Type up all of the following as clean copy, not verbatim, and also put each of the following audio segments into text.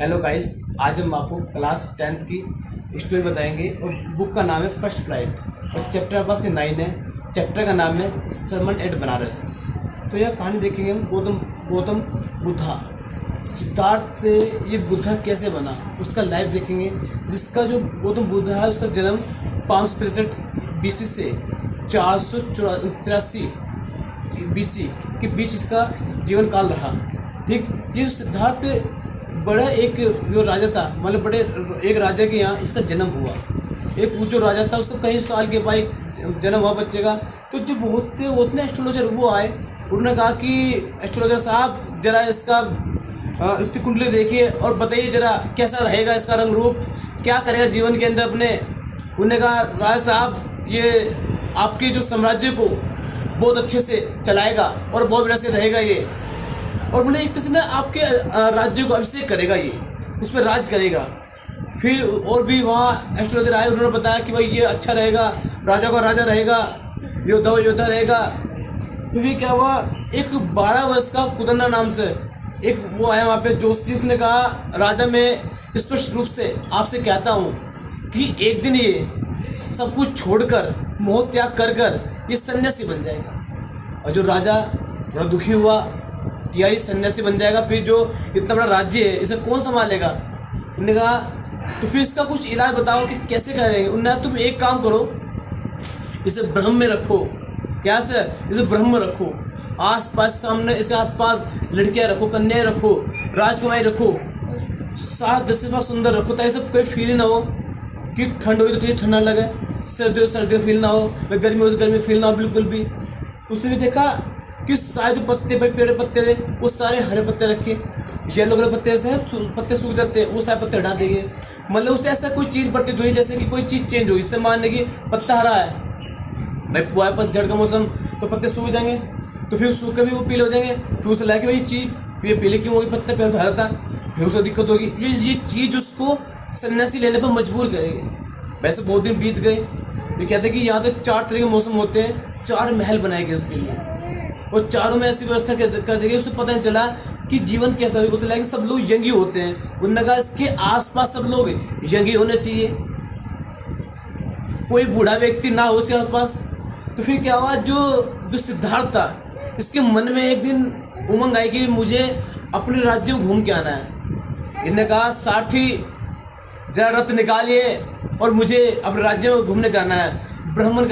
Hello guys, आज हम आपको क्लास 10th की स्टोरी बताएंगे और बुक का नाम है फर्स्ट फ्लाइट और चैप्टर आपका से 9 है। चैप्टर का नाम है सरमन एट बनारस। तो यह कहानी देखेंगे हम गौतम बुद्धा, सिद्धार्थ से ये बुद्धा कैसे बना, उसका लाइफ देखेंगे। जिसका जो गौतम बुद्धा है उसका जन्म 563 BC से 483 BC के बीच इसका जीवन काल रहा। ठीक, ये सिद्धार्थ बड़ा एक जो राजा था, मतलब बड़े एक राजा के यहाँ इसका जन्म हुआ। एक जो राजा था उसका कई साल के बाद जन्म हुआ बच्चे का। तो जो उतने एस्ट्रोलॉजर वो आए, उन्होंने कहा कि एस्ट्रोलॉजर साहब जरा इसकी कुंडली देखिए और बताइए जरा कैसा रहेगा इसका रंग रूप, क्या करेगा जीवन के अंदर अपने। उन्होंने कहा राजा साहब ये आपके जो साम्राज्य को बहुत अच्छे से चलाएगा और बहुत बढ़िया से रहेगा ये, और बोले एक तरह से ना आपके राज्य को अभिषेक करेगा, ये उस पर राज करेगा। फिर और भी वहाँ एस्ट्रोलॉजर आए, उन्होंने बताया कि भाई ये अच्छा रहेगा, राजा का राजा रहेगा, योद्धा रहेगा। फिर क्या हुआ, एक 12 वर्ष का कुदन्ना नाम से एक वो आया वहाँ पे जोशी। उसने कहा राजा मैं स्पष्ट रूप से आपसे कहता हूँ कि एक दिन ये सब कुछ छोड़कर मोह त्याग कर ये सन्यासी बन जाएगा। और जो राजा थोड़ा दुखी हुआ कि यार ये सन्यासी बन जाएगा, फिर जो इतना बड़ा राज्य है इसे कौन संभालेगा। उन्होंने कहा तो फिर इसका कुछ इलाज बताओ कि कैसे करेंगे। उन्होंने कहा तुम एक काम करो, इसे ब्रह्म में रखो। क्या सर, इसे ब्रह्म में रखो, आसपास सामने इसके आसपास लड़कियां रखो, कन्याएं रखो, राजकुमारी रखो, 7-10 से सुंदर रखो, ताकि सब कोई फील ना हो कि ठंड हुई तो तुझे ठंडा लगे, सर्दी हो सर्दी फील ना हो, गर्मी हो तो गर्मी फील ना हो बिल्कुल भी। उसने भी देखा कि सारे जो पत्ते पे पेड़ पत्ते थे वो सारे हरे पत्ते रखे, येलो कलर पत्ते से पत्ते सूख जाते हैं वो सारे पत्ते हटा देंगे। मतलब उसे ऐसा कोई चीज़ प्रतीत हुई जैसे कि कोई चीज़ चेंज हुई, इससे मानने की पत्ता हरा है भाई, हुआ है पतझड़ का मौसम तो पत्ते सूख जाएंगे, तो फिर सूख के भी वो पीले हो जाएंगे। फिर उसे लगा कि भाई चीज़ ये पीले क्यों होगी, पत्ते पहले तो हरा था, फिर उसे दिक्कत होगी। ये चीज़ उसको सन्यासी लेने पर मजबूर करेगी। वैसे बहुत दिन बीत गए। ये कहते हैं कि यहाँ तो 4 तरह के मौसम होते हैं, 4 महल बनाए गए उसके लिए, और चारों में ऐसी व्यवस्था कर देगी। उसे पता नहीं चला कि जीवन कैसा है। उसे लगा कि सब लोग यंगी होते हैं। उन्होंने कहा इसके आसपास सब लोग यंगी होने चाहिए, कोई बूढ़ा व्यक्ति ना हो उसके आसपास। तो फिर क्या हुआ, जो सिद्धार्थ था इसके मन में एक दिन उमंग आई कि मुझे अपने राज्य में घूम के आना है। इन्होंने कहा सारथी जरा रथ निकालिए और मुझे अपने राज्य में घूमने जाना है, भ्रमण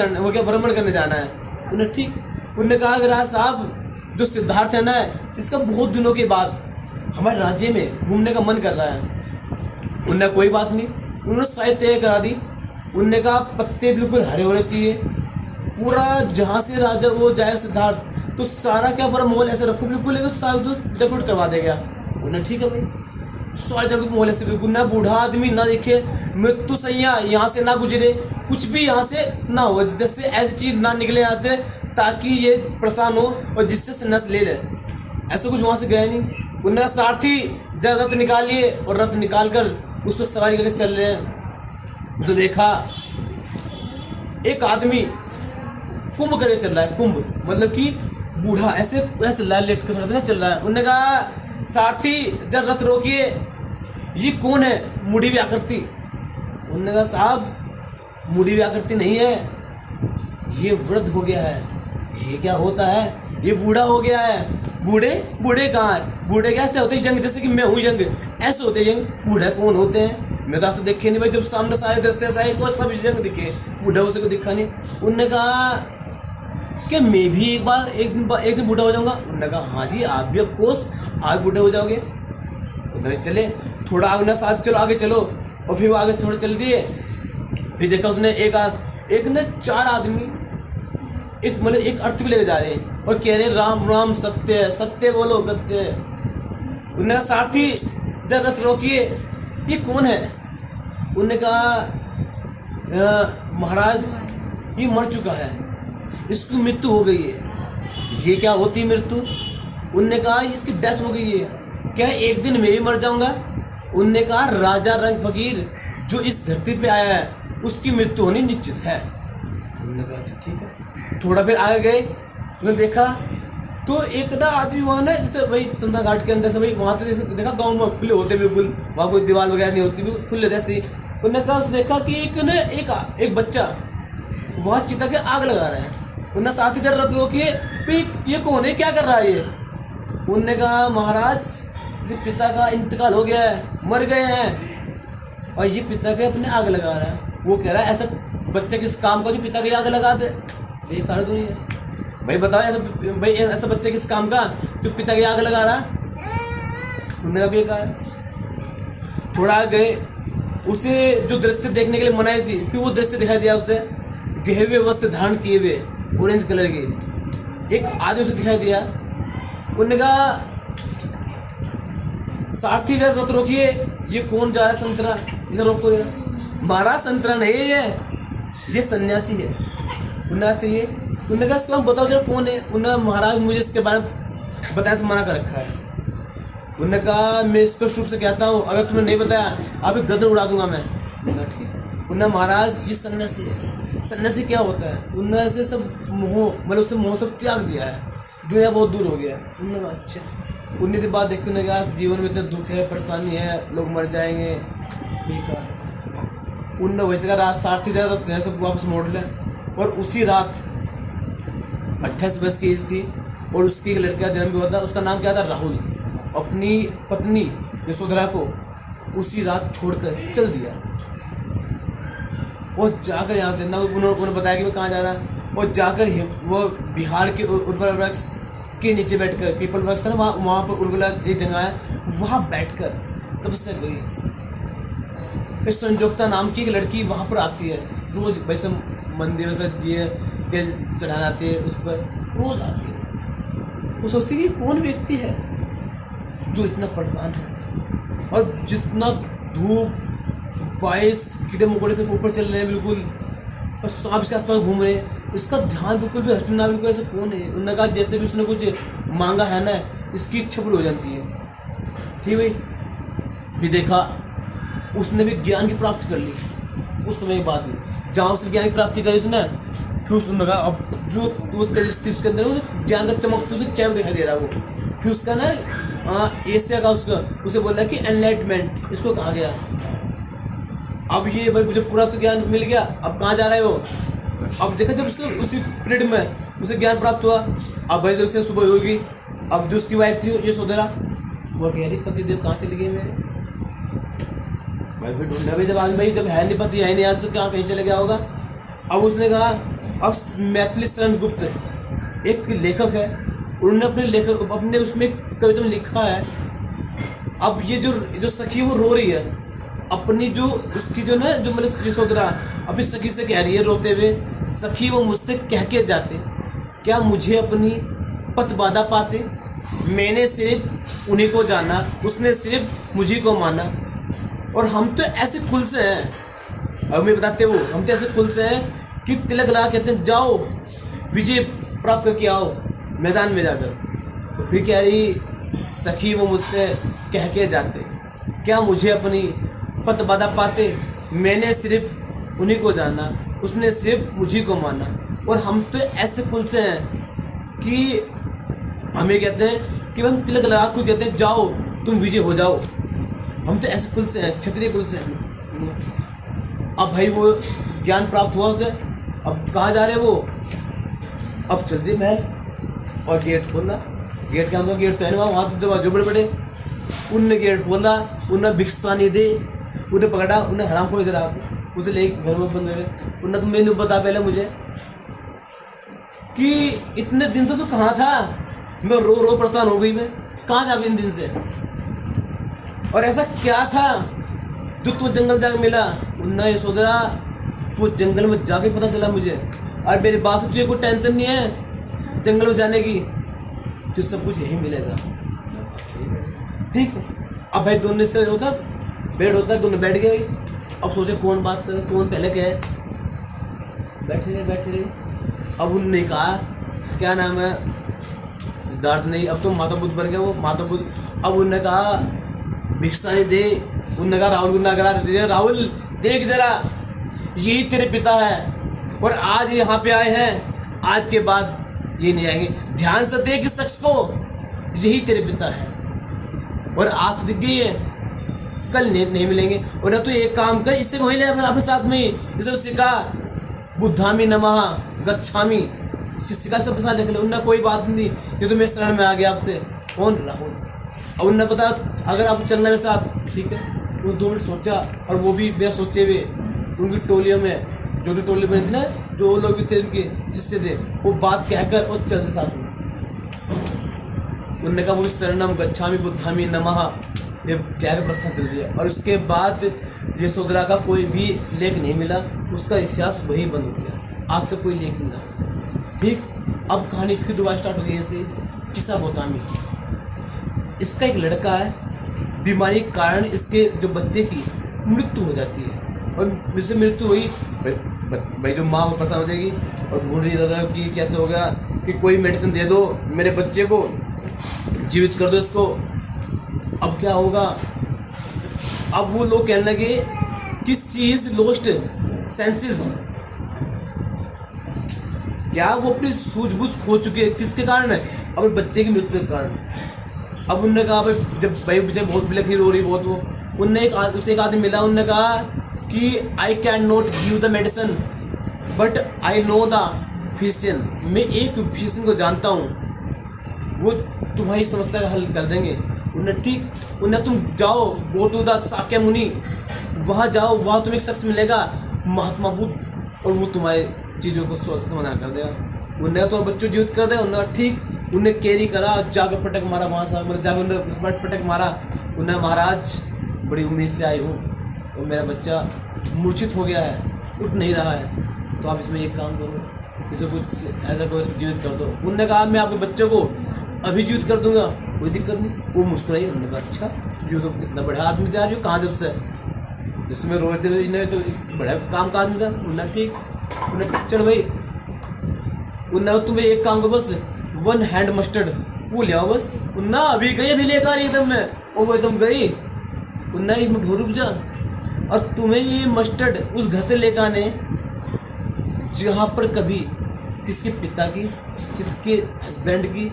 करने जाना है। उन्हें ठीक, उन्होंने कहा कि राज साहब जो सिद्धार्थ है ना, इसका बहुत दिनों के बाद हमारे राज्य में घूमने का मन कर रहा है। उन्होंने कोई बात नहीं, उन्होंने सारी तय करा दी। उन्होंने कहा पत्ते बिल्कुल हरे होने चाहिए, पूरा जहाँ से राजा वो जाएगा सिद्धार्थ तो सारा क्या पूरा माहौल ऐसे रखो बिल्कुल, सारा डेकोरेट करवा देगा। उन्हें ठीक है भाई, सारी जगह माहौल ऐसे बिल्कुल, ना बूढ़ा आदमी ना देखे, मृत्यु सैया यहाँ से ना गुजरे, कुछ भी यहाँ से ना हो, जैसे ऐसी चीज ना निकले यहाँ से ताकि ये परेशान हो और जिससे संन्यास ले ले। ऐसा कुछ वहाँ से गया नहीं। उन्होंने सारथी जब रथ निकालिए, और रथ निकाल कर उस पर सवारी करके चल रहे हैं। उसे देखा एक आदमी कुंभ करे चल रहा है, कुंभ मतलब कि बूढ़ा ऐसे चल रहा है, लेट कर चल रहा है। उन्होंने कहा सारथी जब रथ रोकिए, ये कौन है, मुड़ी हुई आकृति। उन्होंने कहा साहब मुड़ी हुई आकृति नहीं है, ये वृद्ध हो गया है। ये क्या होता है, ये बूढ़ा हो गया है। बूढ़े कहाँ है, बूढ़े कैसे होते हैं, यंग जैसे कि मैं हूँ यंग, ऐसे होते हैं यंग। बूढ़े कौन होते हैं, मैं तो आज देखे नहीं भाई, जब सामने सारे दस्ते आए को सब यंग दिखे, बूढ़ा उसे को दिखा नहीं। उन्होंने कहा कि मैं भी एक दिन बूढ़ा हो जाऊंगा। उन्होंने कहा हाँ जी आप भी ऑफकोर्स आज बूढ़े हो जाओगे। उन्होंने चले थोड़ा आगे साथ चलो, आगे चलो, और फिर वो आगे थोड़े चल दिए। फिर देखा उसने एक ने 4 आदमी एक मतलब एक अर्थ को लेकर जा रहे हैं और कह रहे राम राम सत्य सत्य बोलो सत्य। उन्होंने कहा सारथी जब रथ रोकिए, ये कौन है। उन्होंने कहा महाराज ये मर चुका है, इसकी मृत्यु हो गई है। ये क्या होती मृत्यु। उन्होंने कहा इसकी डेथ हो गई है। क्या एक दिन मैं भी मर जाऊंगा। उन्होंने कहा राजा रंग फकीर जो इस धरती पे आया है उसकी मृत्यु होनी निश्चित है। उन्होंने कहा अच्छा ठीक है। थोड़ा फिर आगे गए, उसने देखा तो एक ना आदमी वहाँ ना जैसे वही संता घाट के अंदर से वही वहाँ से देखा गाँव में खुले होते बिल्कुल, वहाँ कोई दीवार वगैरह नहीं होती, बिल्कुल खुले ऐसे ही। उन्होंने कहा उसने देखा कि एक बच्चा वहाँ चिता के आग लगा रहा है। उन्होंने साथ ही जरूरत रोकिए, ये कौन है, क्या कर रहा है ये? उन्होंने कहा महाराज इस पिता का इंतकाल हो गया है, मर गए हैं, और ये पिता के अपने आग लगा रहा है। वो कह रहा है ऐसा बच्चे किस काम का जो पिता के आग लगा दे, बेकार तो नहीं है भाई, बताओ ऐसा बच्चे किस काम का जो पिता के आग लगा रहा है? उन्होंने कहा बेकार। थोड़ा गए, उसे जो दृश्य देखने के लिए मनाई थी, फिर वो दृश्य दिखाई दिया उसे, गहरे हुए वस्त्र धारण किए हुए ऑरेंज कलर के एक आदमी उसे दिखाई दिया। उन्होंने कहा सारथी जरा रथ रोकिए, ये कौन जा रहा है संतरा, इधर रोको यार। महाराज संतरा नहीं है, ये सन्यासी है, उन्हें चाहिए। उन्होंने कहा इसका बताओ जरा कौन है? उन्होंने महाराज मुझे इसके बारे में बताया से मना कर रखा है। उन्होंने कहा मैं स्पष्ट रूप से कहता हूँ, अगर तुमने नहीं बताया आप गर्दन उड़ा दूंगा मैं। ठीक। उन्होंने महाराज ये सन्यासी है। सन्यासी क्या होता है? उन्होंने से सब मोह, मतलब उससे मोह सब त्याग दिया है, दुनिया बहुत दूर हो गया है। उन्होंने कहा अच्छा। उन्हीं के बाद देखते उन्होंने कहा जीवन में इतना दुख है, परेशानी है, लोग मर जाएंगे, बेकार। उनने वैसे का रात सारथी ज़्यादा सब वापस मोड़ लिया। और उसी रात 28 वर्ष की एज थी और उसकी एक लड़के का जन्म हुआ था। उसका नाम क्या था? राहुल। अपनी पत्नी यशोधरा को उसी रात छोड़कर चल दिया और जाकर यहाँ से ना उन्होंने बताया कि मैं कहाँ जा रहा है, और जाकर वो बिहार के उर्वरा वृक्ष के नीचे बैठकर, पीपल वृक्ष था ना वहाँ पर उर्वरा एक जगह है, वहाँ बैठकर तपस्या करी। इस संजोक्ता नाम की एक लड़की वहाँ पर आती है, रोज वैसे मंदिर से तेल चढ़ाने आती है, उस पर रोज आती है। वो सोचती है कि कौन व्यक्ति है जो इतना परेशान है और जितना धूप 22 कीड़े मकोड़े से ऊपर चल रहे हैं बिल्कुल, और सांप इसके आसपास घूम रहे हैं, इसका ध्यान बिल्कुल भी हटना, बिल्कुल ऐसा कौन है? उन्होंने कहा जैसे भी उसने कुछ मांगा है ना, इसकी इच्छा पूरी हो जानी चाहिए। ठीक भाई। भी देखा उसने भी ज्ञान की प्राप्ति कर ली उस समय बाद में, जहाँ उसने ज्ञान की प्राप्ति करी उसने, फिर उसने कहा अब जो वो तेजस्वी उसके अंदर ज्ञान का चमक तो उसे चैम दिखाई दे रहा है वो। फिर उसका ना एशिया का उसका उसे बोला कि एनलाइटमेंट इसको कहा गया। अब ये भाई मुझे पूरा ज्ञान मिल गया, अब कहाँ जा रहा है वो? अब देखा जब उसने उसी पीरियड में उसे ज्ञान प्राप्त हुआ, अब भाई जब से सुबह होगी, अब जो उसकी वाइफ थी ये सोधरा, वो कह रही पति देव कहाँ चले गए मेरे? भाई फिर ढूंढा भाई, जब आदमी भाई जब है नहीं पति है नहीं आज तो क्या कहीं चले गया होगा। अब उसने कहा, अब मैथिली शरण गुप्त एक लेखक है, उन्होंने अपने उसमें कविता में लिखा है, अब ये जो सखी वो रो रही है अपनी जो उसकी जो ना जो मतलब यशोधरा अपनी सखी से कह रही है रोते हुए, सखी वो मुझसे कह के जाते क्या मुझे अपनी पत बाधा पाते, मैंने सिर्फ उन्हीं को जाना, उसने सिर्फ मुझे को माना, और हम तो ऐसे खुल से हैं। अब मैं बताते वो हम तो ऐसे खुल से हैं कि तिलक लगा कहते हैं जाओ विजय प्राप्त करके आओ मैदान में जाकर। तो फिर कह रही सखी वो मुझसे कह के जाते क्या मुझे अपनी पत बाधा पाते, मैंने सिर्फ उन्हीं को जाना, उसने सिर्फ मुझी को माना। और हम तो ऐसे कुल से हैं कि हमें कहते हैं कि हम तिलक लगा को कहते हैं जाओ तुम विजय हो जाओ। हम तो ऐसे कुल से हैं, क्षत्रिय कुल से हैं। अब भाई वो ज्ञान प्राप्त हुआ उसे, अब कहाँ जा रहे वो? अब चल दी महल और गेट खोला। गेट क्या होगा? गेट तो है ना वहाँ तो दरवाजे बड़े बड़े। उनने गेट खोला, उन्हें भिक्षानी दे, उन्हें पकड़ा, उन्हें हराम को इधर आप उसे ले घर में बंद गए। उन्हें तो मैंने बता पहले मुझे कि इतने दिन से तो कहाँ था, मैं रो रो परेशान हो गई, मैं कहाँ जा इन दिन से, और ऐसा क्या था जो तू जंगल जाके मिला? उन्हें यशोधरा वो जंगल में जाके पता चला मुझे, और मेरी बात से तुझे कोई टेंशन नहीं है जंगल में जाने की, तो सब कुछ यही मिलेगा। ठीक। अब भाई दोनों से होता बेड होता है, दोनों बैठ गए। अब सोचे कौन बात करे, कौन पहले कहे, बैठे रहे। अब उन्होंने कहा क्या नाम है, सिद्धार्थ नहीं, अब तो माता बुद्ध बन गया वो माता बुद्ध। अब उन्होंने कहा भिक्षा नहीं दे, उन्होंने कहा राहुल गुना राहुल देख जरा यही तेरे पिता है और आज यहाँ पे आए हैं, आज के बाद ये नहीं आएंगे। ध्यान से देख इस शख्स को, यही तेरे पिता है। और आज दिख गई है, कल नहीं मिलेंगे। और ना तो एक काम कर, इससे वही ले अपने साथ में ही इसे सिखा, बुद्धामी नमः गच्छामी, सिखा सब साथ देख लो। उन्ना कोई बात नहीं, ये तो मेरे शरण में आ गया आपसे। कौन राहुल? और उन्हें पता अगर आप चलना मेरे साथ, ठीक है। वो 2 मिनट सोचा, और वो भी बिना सोचे हुए उनकी टोलियों में, जो भी टोली बनी थी ना, जो लोग भी थे उनके शिष्य थे, वो बात कहकर और चलते साथ में। उन्होंने कहा वो शरणम गच्छामि बुद्धामी नमः, ये कहकर प्रस्थान चल दिया। और उसके बाद यशोधरा का कोई भी लेख नहीं मिला, उसका इतिहास वही बंद हो गया, आज तक कोई लेख नहीं मिला। ठीक, अब कहानी फिर दोबारा स्टार्ट हो गई ऐसे। किस्सा गोतामी, इसका एक लड़का है, बीमारी के कारण इसके जो बच्चे की मृत्यु हो जाती है। और इससे मृत्यु हुई, भाई जो माँ वो परेशान हो जाएगी और ढूंढ रही दादा कि कैसे हो गया, कि कोई मेडिसिन दे दो मेरे बच्चे को, जीवित कर दो इसको। अब क्या होगा? अब वो लोग कहने लगे कि शी इज लॉस्ट सेंसेस, क्या वो अपनी सूझबूझ खो चुके हैं। किसके कारण है? अपने बच्चे की मृत्यु के कारण। अब उन्होंने कहा भाई, जब बहुत बिलखी रो रही बहुत, वो उनने उसे एक आदमी मिला, उन्होंने कहा कि I can not give the medicine but I know the physician, मैं एक फिजिशियन को जानता हूँ, वो तुम्हारी समस्या का हल कर देंगे। उन्हें ठीक, उन्हें तुम जाओ, गो टू द साक्य मुनि, वहाँ जाओ, वहाँ तुम्हें एक शख्स मिलेगा महात्मा बुद्ध, और वो तुम्हारी चीज़ों को समाधान कर देगा। उन्हें तो बच्चों जीवित कर देगा। उन्हें ठीक, उन्हें कैरी करा, जाकर पटक मारा वहाँ से, मतलब जाकर उन्हें पटक मारा। उन्हें महाराज बड़ी उम्मीद से आई हूँ और मेरा बच्चा मूर्छित हो गया है, उठ नहीं रहा है, तो आप इसमें एक काम करो, इसे कुछ ऐसा कोई जीवित कर दो। उन्होंने कहा मैं आपके बच्चे को अभी जीवित कर दूंगा, कोई दिक्कत नहीं। वो मुस्कुराई। उन्होंने कहा अच्छा, ये तो कितना बड़ा आदमी था, जो कहाँ जब से जिसमें रोते हुए तो बड़ा काम का आदमी था। उन्होंने ठीक, उन्हें चल भाई, उन्हें तुम्हें एक काम करो, बस 1 हैंड मस्टर्ड वो ले आओ बस। उन्ना अभी गई, अभी लेकर एकदम में, और वो एकदम गई। उन्ना एक मिनट रुक जा, और तुम्हें ये मस्टर्ड उस घर से लेकर आने जहाँ पर कभी किसके पिता की, किसके हस्बैंड की,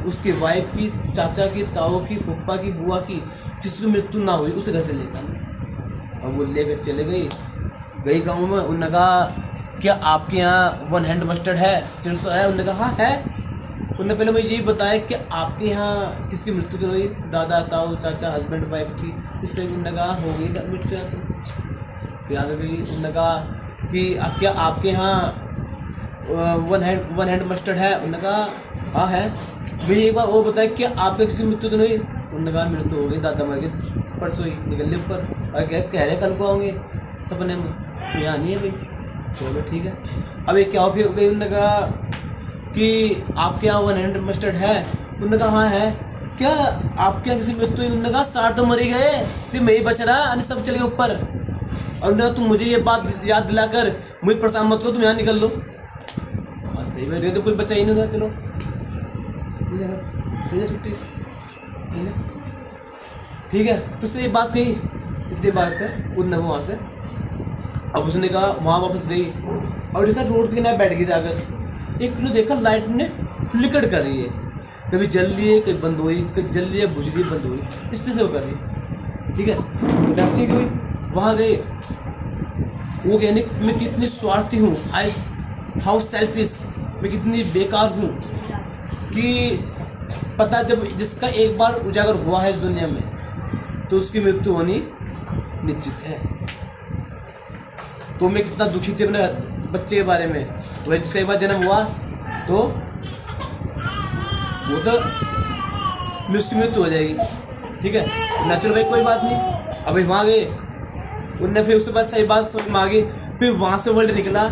उसके वाइफ की, चाचा की, ताऊ की, पप्पा की, बुआ की, किसी की मृत्यु ना हुई, उसे घर से लेकर आने। अब वो लेकर चले गई गाँव में। उन्होंने कहा क्या आपके यहाँ 1 हैंड मस्टर्ड है, चिरसो है? उन्होंने कहा हाँ है। उन्होंने पहले मुझे यही बताया कि आपके यहाँ किसकी मृत्यु तो हुई, दादा, ताऊ, चाचा, हस्बैंड, वाइफ की। इससे उन्होंने कहा हो गई मृत्यु। फिर आ गई। उन्होंने कहा कि क्या आपके यहाँ 1 हैंड मस्टर्ड है? उन्होंने कहा हाँ है। भाई एक बार वो बताया कि आपके किसी मृत्यु तो नहीं? उन्होंने कहा मृत्यु हो गई, दादा मर गए, परसों ही निकल ले ऊपर, और कह रहे कल को आओगे सपने में, यहाँ नहीं है भाई। चलो ठीक है। अब एक क्या हो फिर गई। उन्होंने कहा कि आपके यहाँ 1 हैंड मस्टर्ड है? उन्होंने कहा हाँ है। क्या आपके यहाँ किसी मृत्यु? उन्होंने कहा 7 तो मर ही गए, सिर्फ मैं ही बच रहा, अन्य सब चले गए ऊपर। और उन्होंने तुम मुझे ये बात याद दिलाकर मुझे परेशान मत करो, तुम यहाँ निकल लो। हाँ सही बैठ गए, तो कोई बच्चा ही नहीं था। चलो छुट्टी ठीक है। तो उसने ये बात कही, इतनी बात कर उन वहाँ से। अब उसने कहा वहाँ वापस गई और देखा रोड के किनारे बैठ गई जाकर। एक ने देखा लाइट ने फ्लिकर कर रही है, कभी जल रही है, कभी बंद हो रही, कभी जल रही है, बुझ रही है, बंद हो रही, इस तरह से वो कर रही। ठीक है, डरती गई, वहाँ गए। वो कहने मैं कितनी स्वार्थी हूँ, हाउ सेल्फिश, मैं कितनी बेकार हूँ कि पता जब जिसका एक बार उजागर हुआ है इस दुनिया में तो उसकी मृत्यु होनी निश्चित है। तो मैं कितना दुखी थी अपने बच्चे के बारे में। तो जिसका एक बार जन्म हुआ तो वो तो उसकी मृत्यु हो जाएगी। ठीक है ना, चलो भाई कोई बात नहीं। अभी वहाँ गए, उनने फिर उसके बाद सही बात समझ में आ गई। फिर वहाँ से वर्ड निकला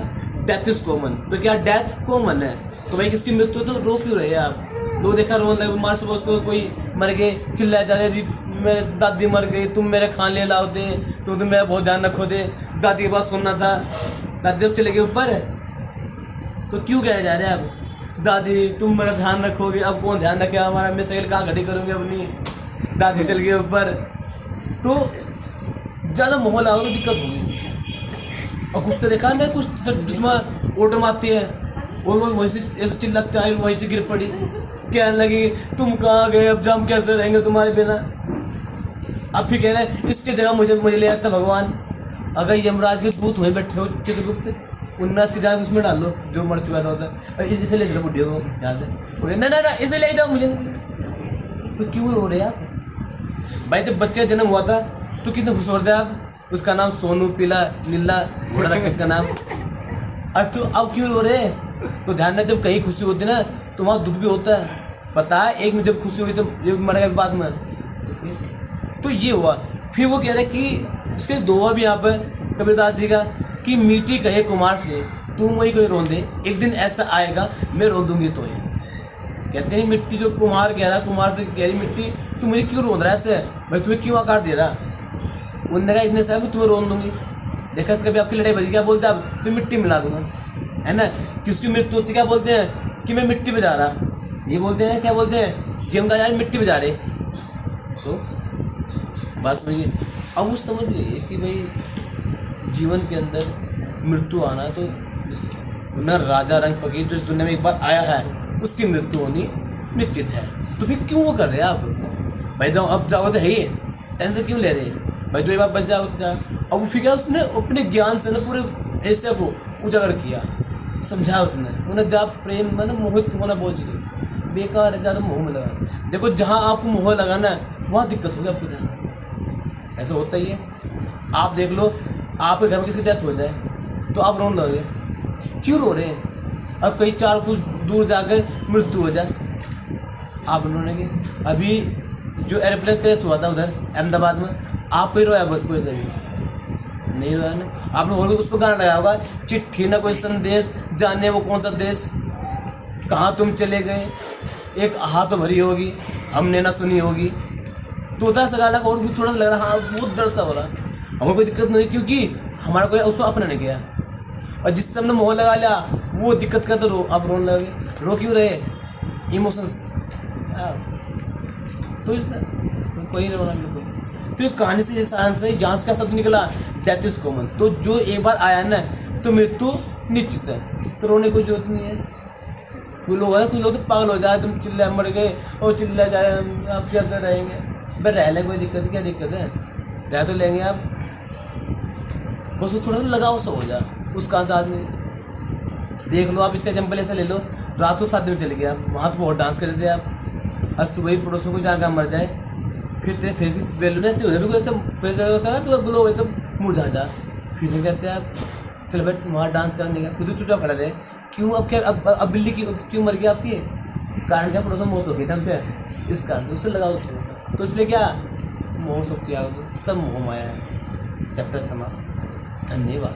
डेथ इज कॉमन। तो क्या डेथ कॉमन है? तो भाई किसकी मृत्यु तो रो क्यों रहे आप लोग? देखा रोने लगे, मार सुबह उसको कोई मर गए, चिल्लाया जा रहे जी मेरे दादी मर गई, तुम मेरे खान ले लाओ दे, तुम तो मेरा बहुत ध्यान रखो दे, दादी के पास सोना था, दादी अब चले गए ऊपर। तो क्यों कह जा रहे हैं आप दादी तुम मेरा ध्यान रखोगे? अब कौन ध्यान रखे हमारा? मैं साइकिल कहाँ खड़ी करूँगी अपनी, दादी चल गई ऊपर। तो ज़्यादा माहौल आ तो दिक्कत होगी। और कुछ तो देखा ना, कुछ जिसमें ऑटो मारती है और वो वहीं से ऐसे चिल्लाते आई, वहीं से गिर पड़ी, कहने लगी तुम कहाँ गए, अब हम कैसे रहेंगे तुम्हारे बिना। अब फिर कह रहे इसकी जगह मुझे ले आता भगवान, अगर यमराज के दूत हुए बैठे हो चित्रगुप्त, उनमें इसकी जान उसमें डाल दो जो मर चुका था, इसे ले चलो बुढ़िया को यहाँ से। ना ना ना इसे ले जाओ मुझे। तो क्यों रो रहे आप भाई? जब बच्चे का जन्म हुआ था तो कितने खुश हो रहे थे आप, उसका नाम सोनू, पीला, नीला घोड़ा रखा इसका नाम। अब क्यों रो रहे? तो ध्यान रहे, जब कहीं खुशी होती ना तो वहाँ दुख भी होता है। पता है एक में जब खुशी हुई तो ये मरेगा बाद में। तो ये हुआ। फिर वो कह रहे कि इसके दोहा भी यहाँ पर कबीरदास जी का कि मिट्टी कहे कुमार से तुम वही कोई रोंदे, एक दिन ऐसा आएगा मैं रोंदूंगी तो ये। कहते हैं मिट्टी जो कुम्हार कह रहा, कुम्हार से कह रही मिट्टी तू मुझे क्यों रोंद रहा है ऐसे, मैं तुम्हें क्यों आकार दे रहा। उन्होंने कहा इतने साल मैं तुम्हें रोन दूंगी। देखा कभी आपकी लड़ाई बजी, क्या बोलते हैं आप, तो मिट्टी मिला दूंगा, है ना। किसकी मृत्यु होती क्या बोलते हैं कि मैं मिट्टी पे जा रहा, ये बोलते हैं क्या बोलते हैं जिम का यार मिट्टी पे जा रहे। तो बस वही। अब वो समझ गए कि भाई जीवन के अंदर मृत्यु आना तो न राजा रंग फकीर जो इस दुनिया में एक बार आया है उसकी मृत्यु होनी निश्चित है। तो फिर क्यों वो कर रहे हैं आप भाई? जाओ अब जाओ तो है ही, टेंशन क्यों ले रहे हैं भाई? जो एक बार बच जाओ तो जाओ। अब वो फिर क्या उसने अपने ज्ञान से ना पूरे एशिया को उजागर किया, समझा उसने उन्हें जा प्रेम मतलब मोहित होना बहुत जरूरी, बेकार है ज़्यादा मोह में लगा। देखो जहाँ आपको मोह लगाना है वहाँ दिक्कत होगी आपको, ध्यान ऐसा होता ही है। आप देख लो आपके घर में किसी डेथ हो जाए तो आप रोने लगोगे, क्यों रो रहे हैं? अब कहीं 4 कुछ दूर जाकर मृत्यु हो जाए आप रोने की। अभी जो एयरप्लेन क्रैश हुआ था उधर अहमदाबाद में, आप कोई रोया बहुत, कोई से भी नहीं रोया ना। आपने और उस पर गाना लगाया होगा, चिट्ठी ना कोई संदेश, जाने वो कौन सा देश, कहाँ तुम चले गए, एक आह तो भरी होगी हमने ना सुनी होगी। तो उधर से गाना और भी थोड़ा सा लग रहा, हाँ बहुत दर्द सा हो रहा। हमें कोई दिक्कत नहीं क्योंकि हमारा कोई उसको अपना नहीं किया, और जिससे हमने मोह लगा लिया वो दिक्कत का तो रो, आप रोने लगे। रो क्यों रहे? इमोशंस तो इसमें कोई नहीं रोना बिल्कुल। तो ये कहानी से साइंस से जहाँ से का शब्द निकला डेथ इज कॉमन। तो जो एक बार आया ना तो मृत्यु निश्चित है, तो रोने की कोई जरूरत नहीं है। कोई लोग है, कुछ लोग तो पागल हो जाए, तुम चिल्ला मर गए और चिल्ला जाए आप कैसे रहेंगे भाई? रह लें, कोई दिक्कत क्या दिक्कत है, रह तो लेंगे आप, बस थोड़ा सा लगाव सा हो जाए उसका साथ में। देख लो आप इससे एग्जाम्पल ऐसा ले लो, रात को 7 दिन चले गए आप, वहाँ तो बहुत डांस कर रहे थे आप, और सुबह ही पड़ोस में कोई जानकार मर जाए, फिर तेरे फेस की वैल्यूनेस नहीं हो जाए, ऐसा फेस होता है तो ग्लो हो तो मुरझा जा, फिर नहीं कहते आप चलो भाई वहाँ डांस करने का, फिर तो चुपचाप खड़ा रहे। क्यों? अब क्या अब बिल्ली क्यों मर गई आपकी? कारण क्या? पड़ोस में मौत हो गई ढंग से, इस कारण तो उससे लगाओ थोड़ा। तो इसलिए क्या मोह शक्ति आ गई, सब मोह माया है। चैप्टर समाप्त। धन्यवाद।